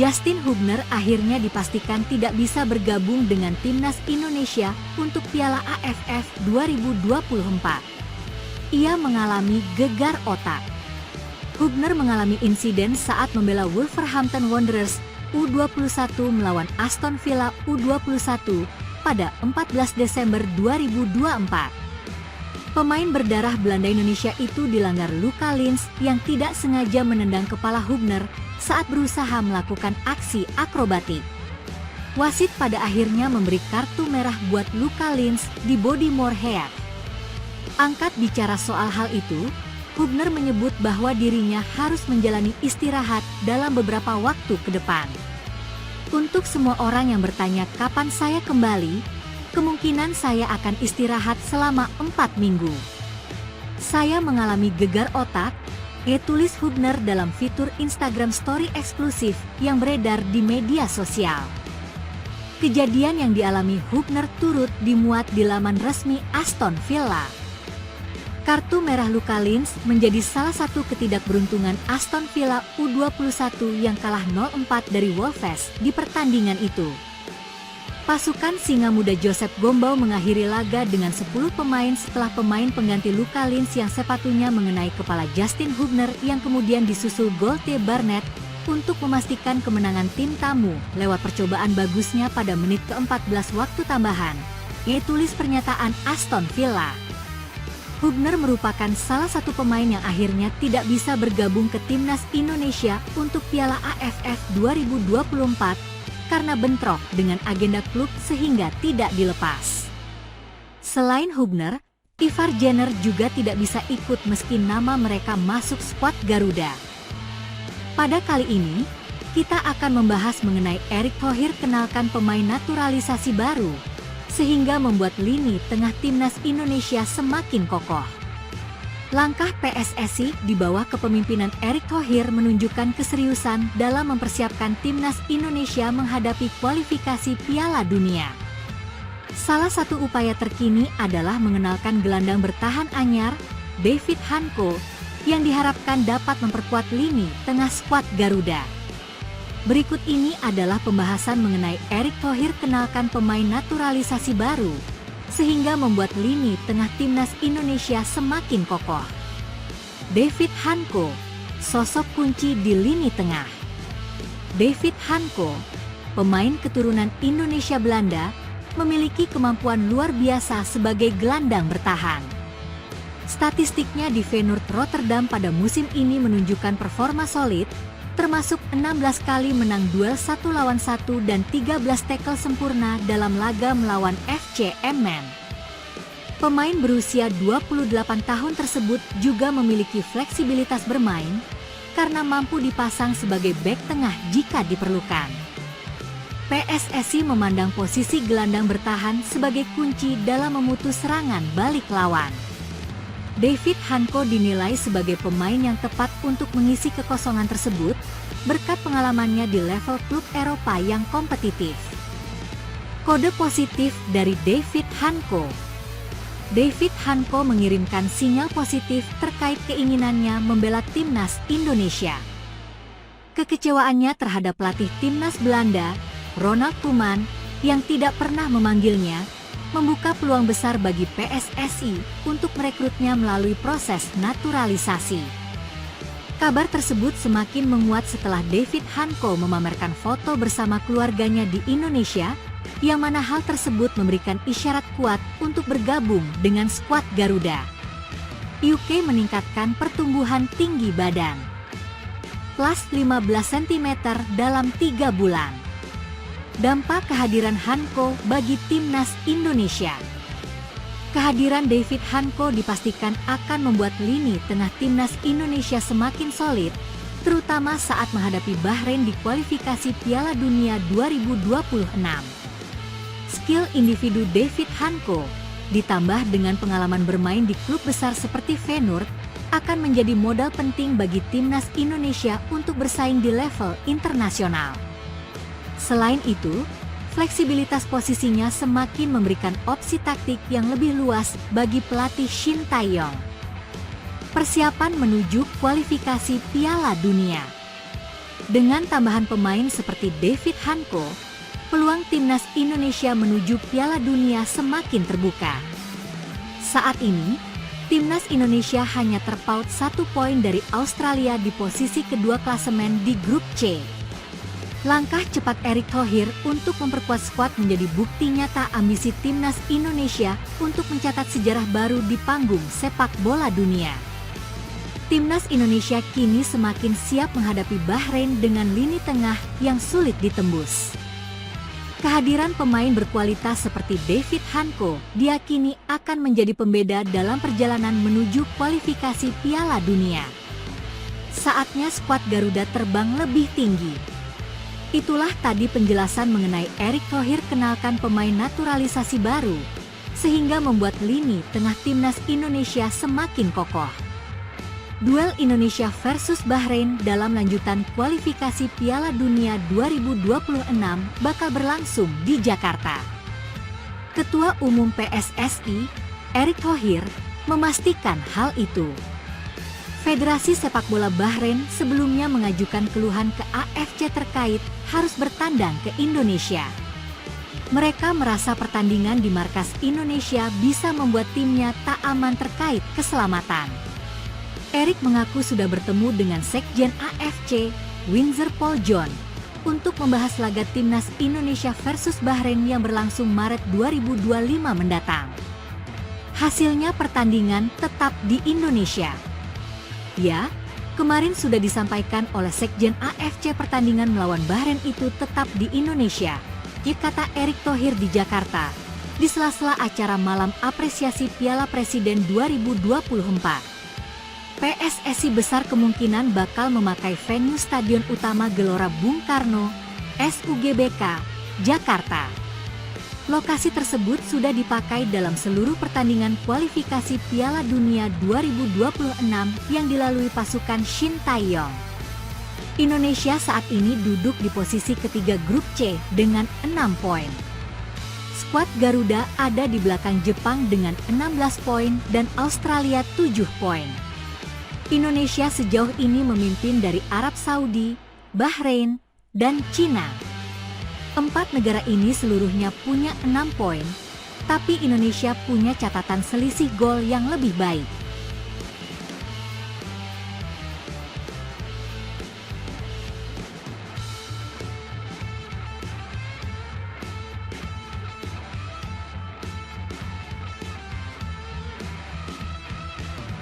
Justin Hubner akhirnya dipastikan tidak bisa bergabung dengan timnas Indonesia untuk Piala AFF 2024. Ia mengalami gegar otak. Hubner mengalami insiden saat membela Wolverhampton Wanderers U21 melawan Aston Villa U21 pada 14 Desember 2024. Pemain berdarah Belanda Indonesia itu dilanggar Luka Lins yang tidak sengaja menendang kepala Hubner saat berusaha melakukan aksi akrobatik. Wasit pada akhirnya memberi kartu merah buat Luka Lins di Bodymore Heath. Angkat bicara soal hal itu, Hubner menyebut bahwa dirinya harus menjalani istirahat dalam beberapa waktu ke depan. Untuk semua orang yang bertanya kapan saya kembali, kemungkinan saya akan istirahat selama 4 minggu. Saya mengalami gegar otak, tulis Hubner dalam fitur Instagram Story eksklusif yang beredar di media sosial. Kejadian yang dialami Hubner turut dimuat di laman resmi Aston Villa. Kartu merah Luka Lins menjadi salah satu ketidakberuntungan Aston Villa U21 yang kalah 0-4 dari Wolves di pertandingan itu. Pasukan Singa Muda Joseph Gombau mengakhiri laga dengan 10 pemain setelah pemain pengganti Luka Lins yang sepatunya mengenai kepala Justin Hubner yang kemudian disusul gol T. Barnett untuk memastikan kemenangan tim tamu lewat percobaan bagusnya pada menit ke-14 waktu tambahan, tulis pernyataan Aston Villa. Hubner merupakan salah satu pemain yang akhirnya tidak bisa bergabung ke timnas Indonesia untuk Piala AFF 2024 karena bentrok dengan agenda klub sehingga tidak dilepas. Selain Hubner, Ivar Jenner juga tidak bisa ikut meski nama mereka masuk skuad Garuda. Pada kali ini, kita akan membahas mengenai Erick Thohir kenalkan pemain naturalisasi baru, sehingga membuat lini tengah timnas Indonesia semakin kokoh. Langkah PSSI di bawah kepemimpinan Erick Thohir menunjukkan keseriusan dalam mempersiapkan timnas Indonesia menghadapi kualifikasi Piala Dunia. Salah satu upaya terkini adalah mengenalkan gelandang bertahan anyar, David Hanko, yang diharapkan dapat memperkuat lini tengah skuad Garuda. Berikut ini adalah pembahasan mengenai Erick Thohir kenalkan pemain naturalisasi baru, sehingga membuat lini tengah timnas Indonesia semakin kokoh. David Hanko, sosok kunci di lini tengah. David Hanko, pemain keturunan Indonesia Belanda, memiliki kemampuan luar biasa sebagai gelandang bertahan. Statistiknya di Feyenoord Rotterdam pada musim ini menunjukkan performa solid, termasuk 16 kali menang duel 1-1 dan 13 tackle sempurna dalam laga melawan FC Emmen. Pemain berusia 28 tahun tersebut juga memiliki fleksibilitas bermain, karena mampu dipasang sebagai bek tengah jika diperlukan. PSSI memandang posisi gelandang bertahan sebagai kunci dalam memutus serangan balik lawan. David Hanko dinilai sebagai pemain yang tepat untuk mengisi kekosongan tersebut, berkat pengalamannya di level klub Eropa yang kompetitif. Kode positif dari David Hanko. David Hanko mengirimkan sinyal positif terkait keinginannya membela timnas Indonesia. Kekecewaannya terhadap pelatih timnas Belanda, Ronald Koeman, yang tidak pernah memanggilnya, membuka peluang besar bagi PSSI untuk merekrutnya melalui proses naturalisasi. Kabar tersebut semakin menguat setelah David Hanko memamerkan foto bersama keluarganya di Indonesia, yang mana hal tersebut memberikan isyarat kuat untuk bergabung dengan skuad Garuda. UK meningkatkan pertumbuhan tinggi badan. Plus 15 cm dalam 3 bulan. Dampak kehadiran Hanko bagi timnas Indonesia. Kehadiran David Hanko dipastikan akan membuat lini tengah timnas Indonesia semakin solid, terutama saat menghadapi Bahrain di kualifikasi Piala Dunia 2026. Skill individu David Hanko, ditambah dengan pengalaman bermain di klub besar seperti Feyenoord, akan menjadi modal penting bagi timnas Indonesia untuk bersaing di level internasional. Selain itu, fleksibilitas posisinya semakin memberikan opsi taktik yang lebih luas bagi pelatih Shin Tae-yong. Persiapan menuju kualifikasi Piala Dunia. Dengan tambahan pemain seperti David Hanko, peluang timnas Indonesia menuju Piala Dunia semakin terbuka. Saat ini, timnas Indonesia hanya terpaut 1 poin dari Australia di posisi kedua klasemen di grup C. Langkah cepat Erick Thohir untuk memperkuat skuad menjadi bukti nyata ambisi timnas Indonesia untuk mencatat sejarah baru di panggung sepak bola dunia. Timnas Indonesia kini semakin siap menghadapi Bahrain dengan lini tengah yang sulit ditembus. Kehadiran pemain berkualitas seperti David Hanko diyakini akan menjadi pembeda dalam perjalanan menuju kualifikasi Piala Dunia. Saatnya skuad Garuda terbang lebih tinggi. Itulah tadi penjelasan mengenai Erick Thohir kenalkan pemain naturalisasi baru, sehingga membuat lini tengah timnas Indonesia semakin kokoh. Duel Indonesia versus Bahrain dalam lanjutan kualifikasi Piala Dunia 2026 bakal berlangsung di Jakarta. Ketua Umum PSSI, Erick Thohir, memastikan hal itu. Federasi Sepak Bola Bahrain sebelumnya mengajukan keluhan ke AFC terkait harus bertandang ke Indonesia. Mereka merasa pertandingan di markas Indonesia bisa membuat timnya tak aman terkait keselamatan. Erick mengaku sudah bertemu dengan Sekjen AFC, Windsor Paul John, untuk membahas laga timnas Indonesia versus Bahrain yang berlangsung Maret 2025 mendatang. Hasilnya pertandingan tetap di Indonesia. Ya, kemarin sudah disampaikan oleh Sekjen AFC pertandingan melawan Bahrain itu tetap di Indonesia, kata Erick Thohir di Jakarta, di sela-sela acara Malam Apresiasi Piala Presiden 2024. PSSI besar kemungkinan bakal memakai venue Stadion Utama Gelora Bung Karno, SUGBK, Jakarta. Lokasi tersebut sudah dipakai dalam seluruh pertandingan kualifikasi Piala Dunia 2026 yang dilalui pasukan Shin Tae-yong. Indonesia saat ini duduk di posisi ketiga grup C dengan 6 poin. Skuad Garuda ada di belakang Jepang dengan 16 poin dan Australia 7 poin. Indonesia sejauh ini memimpin dari Arab Saudi, Bahrain, dan Cina. 4 negara ini seluruhnya punya 6 poin, tapi Indonesia punya catatan selisih gol yang lebih baik.